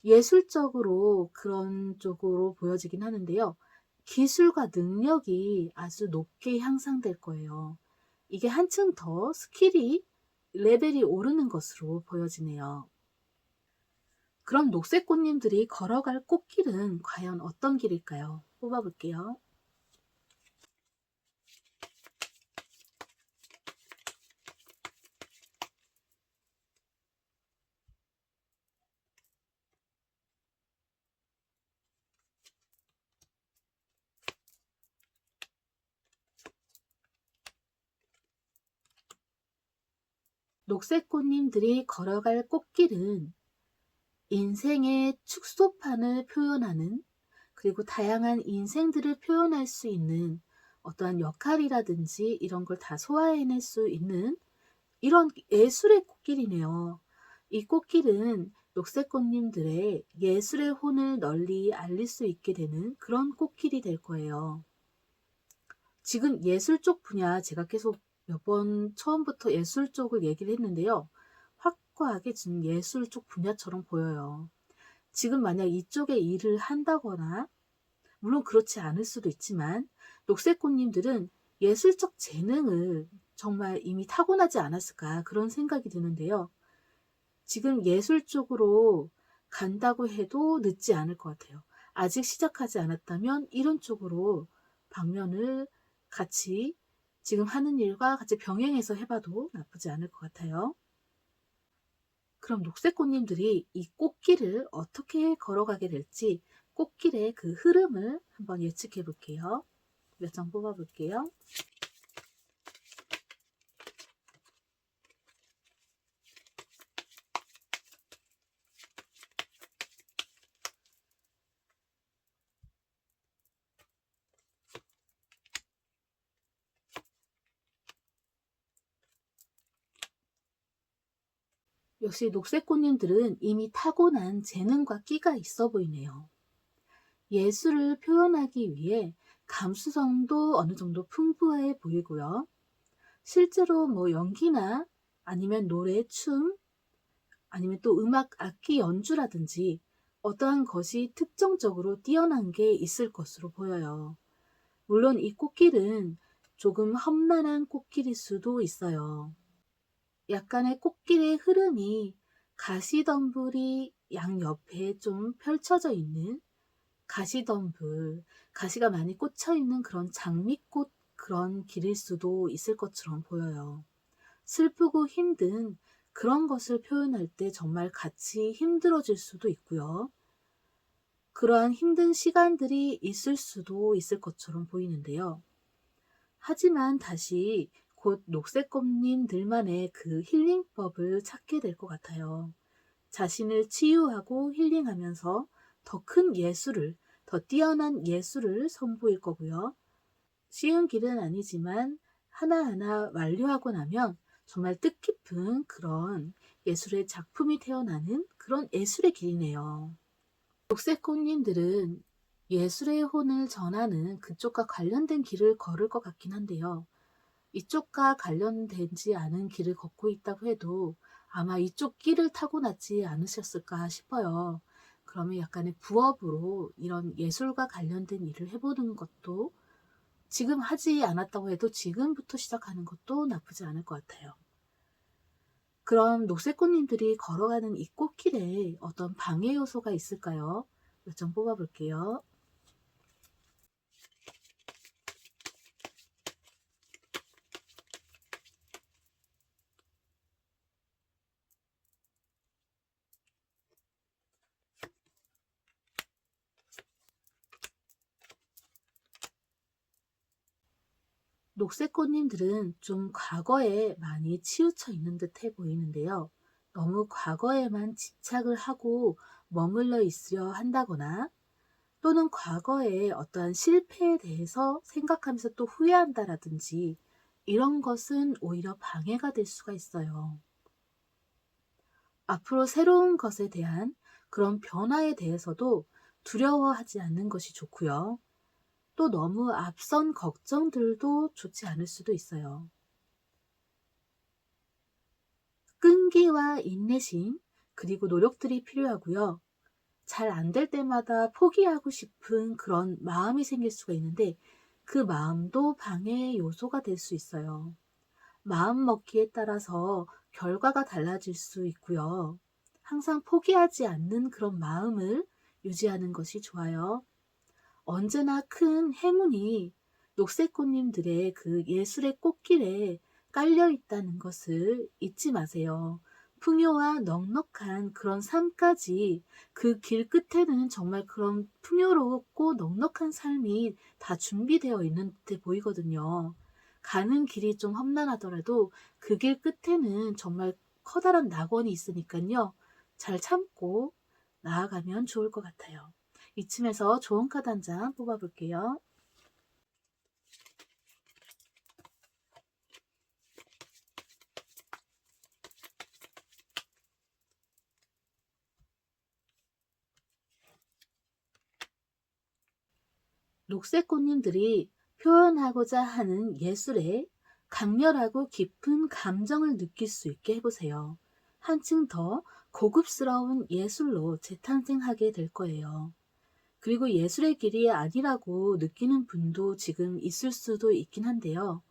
예술적으로 그런 쪽으로 보여지긴 하는데요. 기술과 능력이 아주 높게 향상될 거예요. 이게 한층 더 스킬이 레벨이 오르는 것으로 보여지네요. 그럼 녹색 꽃님들이 걸어갈 꽃길은 과연 어떤 길일까요? 뽑아볼게요. 녹색 꽃님들이 걸어갈 꽃길은 인생의 축소판을 표현하는 그리고 다양한 인생들을 표현할 수 있는 어떠한 역할이라든지 이런 걸 다 소화해낼 수 있는 이런 예술의 꽃길이네요. 이 꽃길은 녹색 꽃님들의 예술의 혼을 널리 알릴 수 있게 되는 그런 꽃길이 될 거예요. 지금 예술 쪽 분야 제가 계속 몇 번 처음부터 예술 쪽을 얘기를 했는데요. 확고하게 지금 예술 쪽 분야처럼 보여요. 지금 만약 이쪽에 일을 한다거나 물론 그렇지 않을 수도 있지만 녹색 꽃님들은 예술적 재능을 정말 이미 타고나지 않았을까 그런 생각이 드는데요. 지금 예술 쪽으로 간다고 해도 늦지 않을 것 같아요. 아직 시작하지 않았다면 이런 쪽으로 방면을 같이 지금 하는 일과 같이 병행해서 해봐도 나쁘지 않을 것 같아요. 그럼 녹색꽃님들이 이 꽃길을 어떻게 걸어가게 될지 꽃길의 그 흐름을 한번 예측해 볼게요. 몇 장 뽑아 볼게요. 역시 녹색꽃님들은 이미 타고난 재능과 끼가 있어 보이네요. 예술을 표현하기 위해 감수성도 어느 정도 풍부해 보이고요. 실제로 뭐 연기나 아니면 노래, 춤, 아니면 또 음악, 악기 연주라든지 어떠한 것이 특정적으로 뛰어난 게 있을 것으로 보여요. 물론 이 꽃길은 조금 험난한 꽃길일 수도 있어요. 약간의 꽃길의 흐름이 가시덤불이 양옆에 좀 펼쳐져 있는 가시덤불, 가시가 많이 꽂혀 있는 그런 장미꽃 그런 길일 수도 있을 것처럼 보여요. 슬프고 힘든 그런 것을 표현할 때 정말 같이 힘들어질 수도 있고요. 그러한 힘든 시간들이 있을 수도 있을 것처럼 보이는데요. 하지만 다시 곧 녹색꽃님들만의 그 힐링법을 찾게 될 것 같아요. 자신을 치유하고 힐링하면서 더 큰 예술을, 더 뛰어난 예술을 선보일 거고요. 쉬운 길은 아니지만 하나하나 완료하고 나면 정말 뜻깊은 그런 예술의 작품이 태어나는 그런 예술의 길이네요. 녹색꽃님들은 예술의 혼을 전하는 그쪽과 관련된 길을 걸을 것 같긴 한데요. 이쪽과 관련되지 않은 길을 걷고 있다고 해도 아마 이쪽 길을 타고났지 않으셨을까 싶어요. 그러면 약간의 부업으로 이런 예술과 관련된 일을 해보는 것도 지금 하지 않았다고 해도 지금부터 시작하는 것도 나쁘지 않을 것 같아요. 그럼 녹색꽃님들이 걸어가는 이 꽃길에 어떤 방해 요소가 있을까요? 몇 점 뽑아볼게요. 녹색꽃님들은 좀 과거에 많이 치우쳐 있는 듯해 보이는데요. 너무 과거에만 집착을 하고 머물러 있으려 한다거나 또는 과거의 어떠한 실패에 대해서 생각하면서 또 후회한다라든지 이런 것은 오히려 방해가 될 수가 있어요. 앞으로 새로운 것에 대한 그런 변화에 대해서도 두려워하지 않는 것이 좋고요. 또 너무 앞선 걱정들도 좋지 않을 수도 있어요. 끈기와 인내심, 그리고 노력들이 필요하고요. 잘 안 될 때마다 포기하고 싶은 그런 마음이 생길 수가 있는데 그 마음도 방해 요소가 될 수 있어요. 마음 먹기에 따라서 결과가 달라질 수 있고요. 항상 포기하지 않는 그런 마음을 유지하는 것이 좋아요. 언제나 큰 행운이 녹색꽃님들의 그 예술의 꽃길에 깔려 있다는 것을 잊지 마세요. 풍요와 넉넉한 그런 삶까지 그 길 끝에는 정말 그런 풍요롭고 넉넉한 삶이 다 준비되어 있는 듯해 보이거든요. 가는 길이 좀 험난하더라도 그 길 끝에는 정말 커다란 낙원이 있으니까요. 잘 참고 나아가면 좋을 것 같아요. 이쯤에서 좋은 카드 한 장 뽑아볼게요. 녹색꽃님들이 표현하고자 하는 예술에 강렬하고 깊은 감정을 느낄 수 있게 해보세요. 한층 더 고급스러운 예술로 재탄생하게 될 거예요. 그리고 예술의 길이 아니라고 느끼는 분도 지금 있을 수도 있긴 한데요.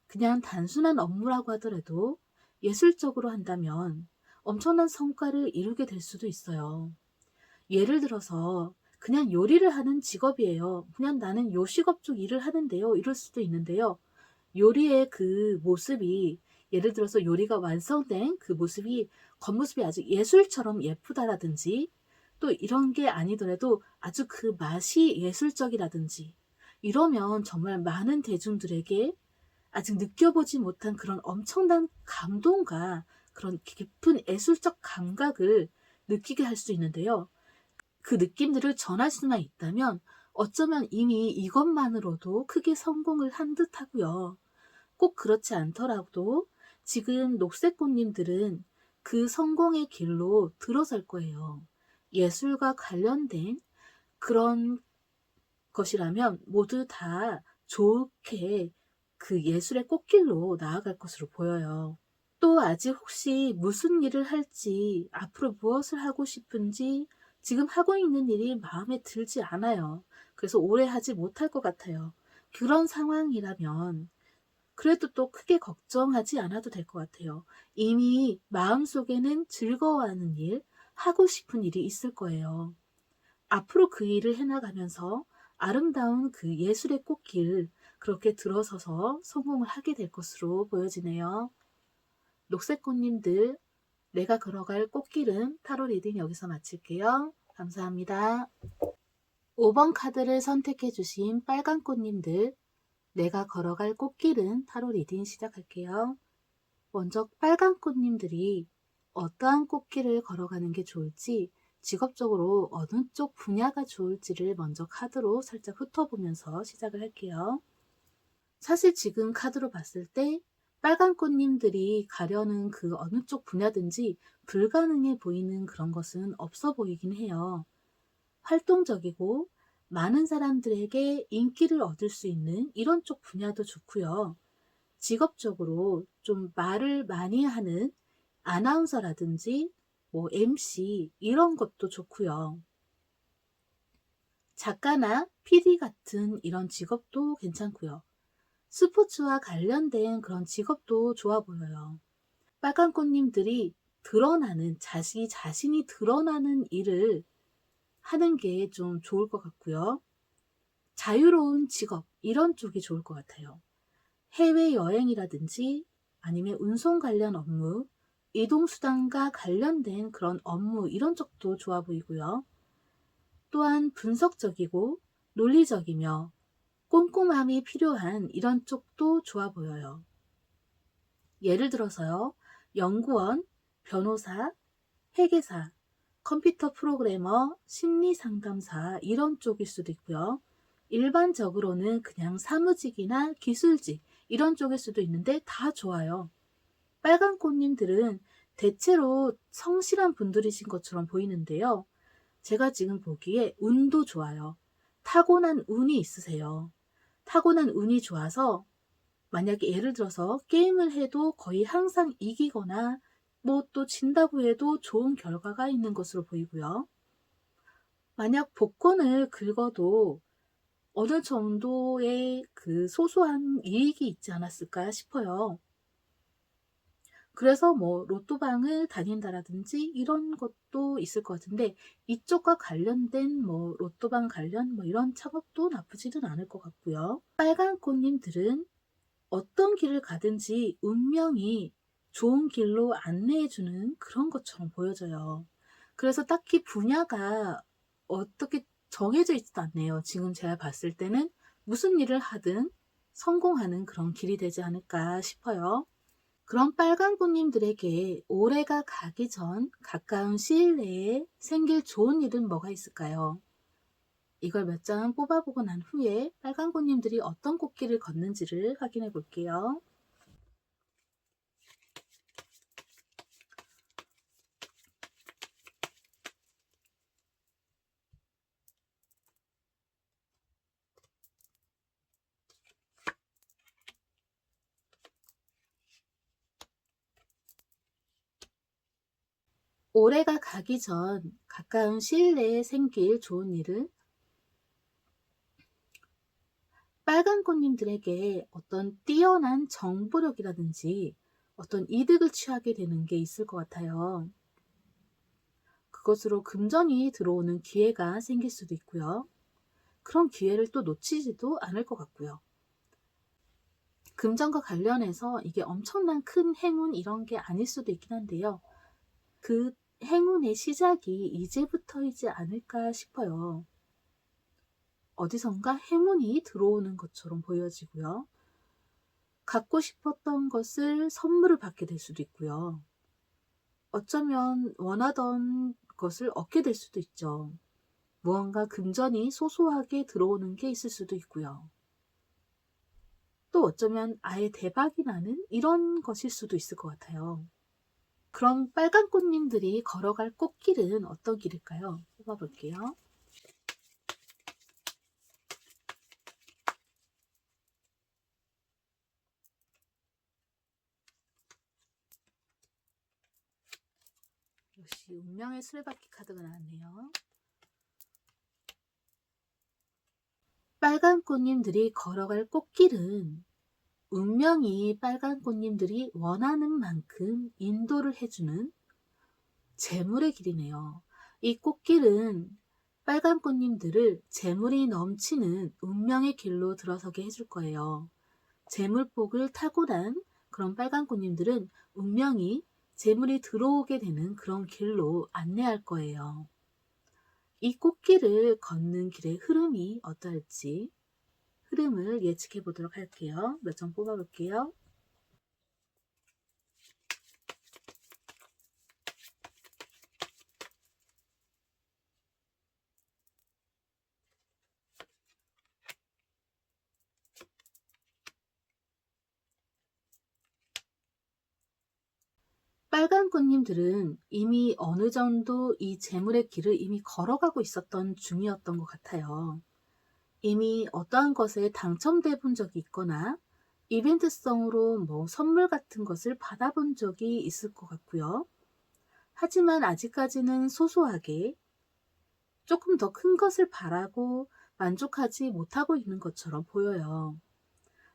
그냥 단순한 업무라고 하더라도 예술적으로 한다면 엄청난 성과를 이루게 될 수도 있어요. 예를 들어서 그냥 요리를 하는 직업이에요. 그냥 나는 요식업 쪽 일을 하는데요. 이럴 수도 있는데요. 요리의 그 모습이, 예를 들어서 요리가 완성된 그 모습이, 겉모습이 아주 예술처럼 예쁘다라든지, 또 이런 게 아니더라도 아주 그 맛이 예술적이라든지, 이러면 정말 많은 대중들에게 아직 느껴보지 못한 그런 엄청난 감동과 그런 깊은 예술적 감각을 느끼게 할 수 있는데요. 그 느낌들을 전할 수만 있다면 어쩌면 이미 이것만으로도 크게 성공을 한 듯하고요. 꼭 그렇지 않더라도 지금 녹색꽃님들은 그 성공의 길로 들어설 거예요. 예술과 관련된 그런 것이라면 모두 다 좋게 그 예술의 꽃길로 나아갈 것으로 보여요. 또 아직 혹시 무슨 일을 할지, 앞으로 무엇을 하고 싶은지 지금 하고 있는 일이 마음에 들지 않아요. 그래서 오래 하지 못할 것 같아요. 그런 상황이라면 그래도 또 크게 걱정하지 않아도 될 것 같아요. 이미 마음속에는 즐거워하는 일, 하고 싶은 일이 있을 거예요. 앞으로 그 일을 해나가면서 아름다운 그 예술의 꽃길, 그렇게 들어서서 성공을 하게 될 것으로 보여지네요. 녹색꽃님들, 내가 걸어갈 꽃길은 타로 리딩 여기서 마칠게요. 감사합니다. 5번 카드를 선택해 주신 빨간 꽃님들, 내가 걸어갈 꽃길은 타로 리딩 시작할게요. 먼저 빨간 꽃님들이 어떠한 꽃길을 걸어가는 게 좋을지, 직업적으로 어느 쪽 분야가 좋을지를 먼저 카드로 살짝 훑어보면서 시작을 할게요. 사실 지금 카드로 봤을 때 빨간 꽃님들이 가려는 그 어느 쪽 분야든지 불가능해 보이는 그런 것은 없어 보이긴 해요. 활동적이고 많은 사람들에게 인기를 얻을 수 있는 이런 쪽 분야도 좋고요. 직업적으로 좀 말을 많이 하는 아나운서라든지 뭐 MC 이런 것도 좋고요. 작가나 PD 같은 이런 직업도 괜찮고요. 스포츠와 관련된 그런 직업도 좋아 보여요. 빨간 꽃님들이 드러나는, 자신이 드러나는 일을 하는 게 좀 좋을 것 같고요. 자유로운 직업, 이런 쪽이 좋을 것 같아요. 해외여행이라든지 아니면 운송 관련 업무, 이동수단과 관련된 그런 업무, 이런 쪽도 좋아 보이고요. 또한 분석적이고 논리적이며 꼼꼼함이 필요한 이런 쪽도 좋아 보여요. 예를 들어서요, 연구원, 변호사, 회계사, 컴퓨터 프로그래머, 심리상담사 이런 쪽일 수도 있고요. 일반적으로는 그냥 사무직이나 기술직 이런 쪽일 수도 있는데 다 좋아요. 빨간 꽃님들은 대체로 성실한 분들이신 것처럼 보이는데요. 제가 지금 보기에 운도 좋아요. 타고난 운이 있으세요. 타고난 운이 좋아서 만약에 예를 들어서 게임을 해도 거의 항상 이기거나 뭐 또 진다고 해도 좋은 결과가 있는 것으로 보이고요. 만약 복권을 긁어도 어느 정도의 그 소소한 이익이 있지 않았을까 싶어요. 그래서 뭐 로또방을 다닌다라든지 이런 것도 있을 것 같은데, 이쪽과 관련된 뭐 로또방 관련 뭐 이런 작업도 나쁘지는 않을 것 같고요. 빨간 꽃님들은 어떤 길을 가든지 운명이 좋은 길로 안내해주는 그런 것처럼 보여져요. 그래서 딱히 분야가 어떻게 정해져 있지도 않네요. 지금 제가 봤을 때는 무슨 일을 하든 성공하는 그런 길이 되지 않을까 싶어요. 그럼 빨간꽃님들에게 올해가 가기 전 가까운 시일 내에 생길 좋은 일은 뭐가 있을까요? 이걸 몇 장 뽑아보고 난 후에 빨간꽃님들이 어떤 꽃길을 걷는지를 확인해 볼게요. 올해가 가기 전 가까운 시일 내에 생길 좋은 일은 빨간 꽃님들에게 어떤 뛰어난 정보력이라든지 어떤 이득을 취하게 되는 게 있을 것 같아요. 그것으로 금전이 들어오는 기회가 생길 수도 있고요. 그런 기회를 또 놓치지도 않을 것 같고요. 금전과 관련해서 이게 엄청난 큰 행운 이런 게 아닐 수도 있긴 한데요. 그 행운의 시작이 이제부터이지 않을까 싶어요. 어디선가 행운이 들어오는 것처럼 보여지고요. 갖고 싶었던 것을 선물을 받게 될 수도 있고요. 어쩌면 원하던 것을 얻게 될 수도 있죠. 무언가 금전이 소소하게 들어오는 게 있을 수도 있고요. 또 어쩌면 아예 대박이 나는 이런 것일 수도 있을 것 같아요. 그럼 빨간 꽃님들이 걸어갈 꽃길은 어떤 길일까요? 뽑아볼게요. 역시 운명의 수레바퀴 카드가 나왔네요. 빨간 꽃님들이 걸어갈 꽃길은 운명이 빨간 꽃님들이 원하는 만큼 인도를 해주는 재물의 길이네요. 이 꽃길은 빨간 꽃님들을 재물이 넘치는 운명의 길로 들어서게 해줄 거예요. 재물복을 타고난 그런 빨간 꽃님들은 운명이 재물이 들어오게 되는 그런 길로 안내할 거예요. 이 꽃길을 걷는 길의 흐름이 어떠할지 흐름을 예측해 보도록 할게요. 몇 점 뽑아 볼게요. 빨간 꽃님들은 이미 어느 정도 이 재물의 길을 이미 걸어가고 있었던 중이었던 것 같아요. 이미 어떠한 것에 당첨돼 본 적이 있거나 이벤트성으로 뭐 선물 같은 것을 받아본 적이 있을 것 같고요. 하지만 아직까지는 소소하게 조금 더 큰 것을 바라고 만족하지 못하고 있는 것처럼 보여요.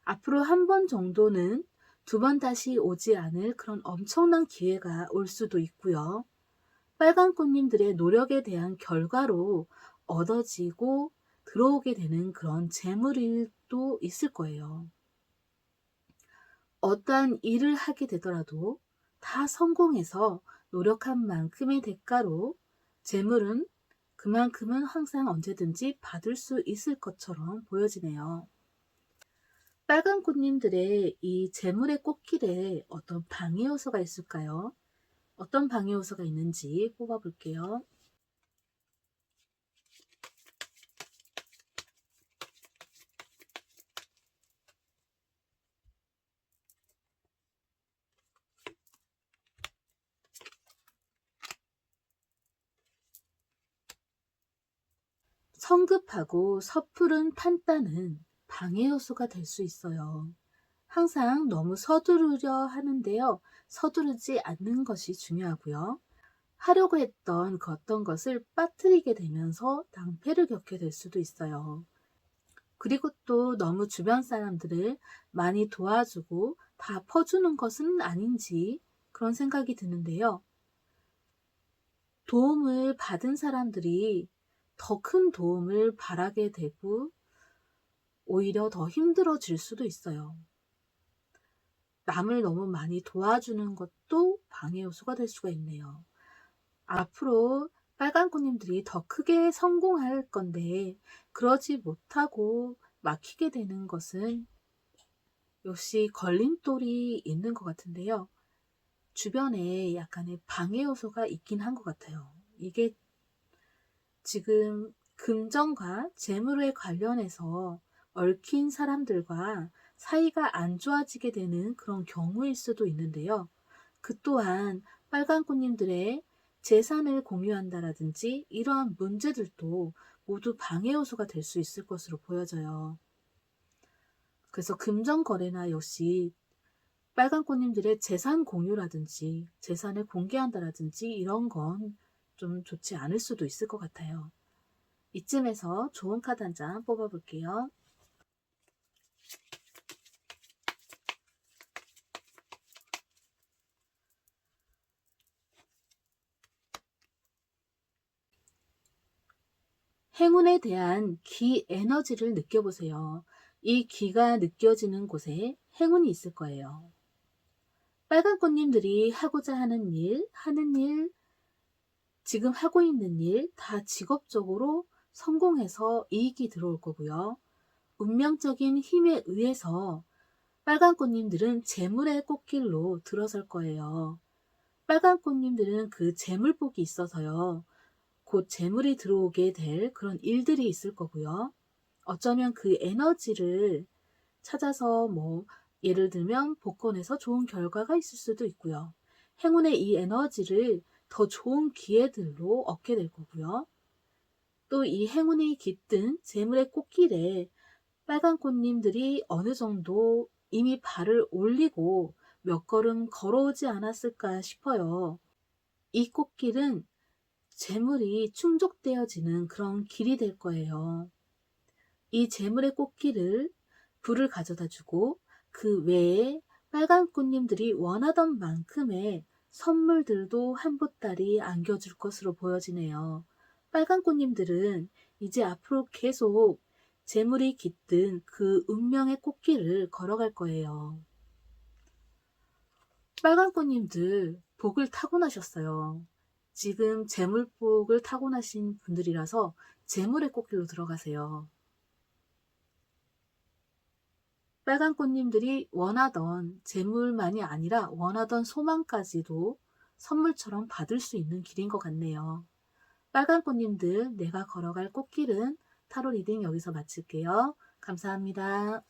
앞으로 한 번 정도는 두 번 다시 오지 않을 그런 엄청난 기회가 올 수도 있고요. 빨간 꽃님들의 노력에 대한 결과로 얻어지고 들어오게 되는 그런 재물일도 있을 거예요. 어떠한 일을 하게 되더라도 다 성공해서 노력한 만큼의 대가로 재물은 그만큼은 항상 언제든지 받을 수 있을 것처럼 보여지네요. 빨간 꽃님들의 이 재물의 꽃길에 어떤 방해 요소가 있을까요? 어떤 방해 요소가 있는지 뽑아볼게요. 성급하고 섣부른 판단은 방해 요소가 될 수 있어요. 항상 너무 서두르려 하는데요. 서두르지 않는 것이 중요하고요. 하려고 했던 그 어떤 것을 빠뜨리게 되면서 낭패를 겪게 될 수도 있어요. 그리고 또 너무 주변 사람들을 많이 도와주고 다 퍼주는 것은 아닌지 그런 생각이 드는데요. 도움을 받은 사람들이 더 큰 도움을 바라게 되고 오히려 더 힘들어질 수도 있어요. 남을 너무 많이 도와주는 것도 방해 요소가 될 수가 있네요. 앞으로 빨간 꽃님들이 더 크게 성공할 건데 그러지 못하고 막히게 되는 것은 역시 걸림돌이 있는 것 같은데요. 주변에 약간의 방해 요소가 있긴 한 것 같아요. 이게 지금 금전과 재물에 관련해서 얽힌 사람들과 사이가 안 좋아지게 되는 그런 경우일 수도 있는데요. 그 또한 빨간 꽃님들의 재산을 공유한다라든지 이러한 문제들도 모두 방해 요소가 될 수 있을 것으로 보여져요. 그래서 금전 거래나 역시 빨간 꽃님들의 재산 공유라든지 재산을 공개한다라든지 이런 건 좀 좋지 않을 수도 있을 것 같아요. 이쯤에서 좋은 카드 한 장 뽑아볼게요. 행운에 대한 기 에너지를 느껴보세요. 이 기가 느껴지는 곳에 행운이 있을 거예요. 빨간 꽃님들이 하고자 하는 일, 하는 일, 지금 하고 있는 일 다 직업적으로 성공해서 이익이 들어올 거고요. 운명적인 힘에 의해서 빨간 꽃님들은 재물의 꽃길로 들어설 거예요. 빨간 꽃님들은 그 재물복이 있어서요. 곧 재물이 들어오게 될 그런 일들이 있을 거고요. 어쩌면 그 에너지를 찾아서 예를 들면 복권에서 좋은 결과가 있을 수도 있고요. 행운의 이 에너지를 더 좋은 기회들로 얻게 될 거고요. 또 이 행운이 깃든 재물의 꽃길에 빨간 꽃님들이 어느 정도 이미 발을 올리고 몇 걸음 걸어오지 않았을까 싶어요. 이 꽃길은 재물이 충족되어지는 그런 길이 될 거예요. 이 재물의 꽃길을 불을 가져다 주고 그 외에 빨간 꽃님들이 원하던 만큼의 선물들도 한 보따리 안겨줄 것으로 보여지네요. 빨간 꽃님들은 이제 앞으로 계속 재물이 깃든 그 운명의 꽃길을 걸어갈 거예요. 빨간 꽃님들 복을 타고나셨어요. 지금 재물복을 타고나신 분들이라서 재물의 꽃길로 들어가세요. 빨간 꽃님들이 원하던 재물만이 아니라 원하던 소망까지도 선물처럼 받을 수 있는 길인 것 같네요. 빨간 꽃님들, 내가 걸어갈 꽃길은 타로 리딩 여기서 마칠게요. 감사합니다.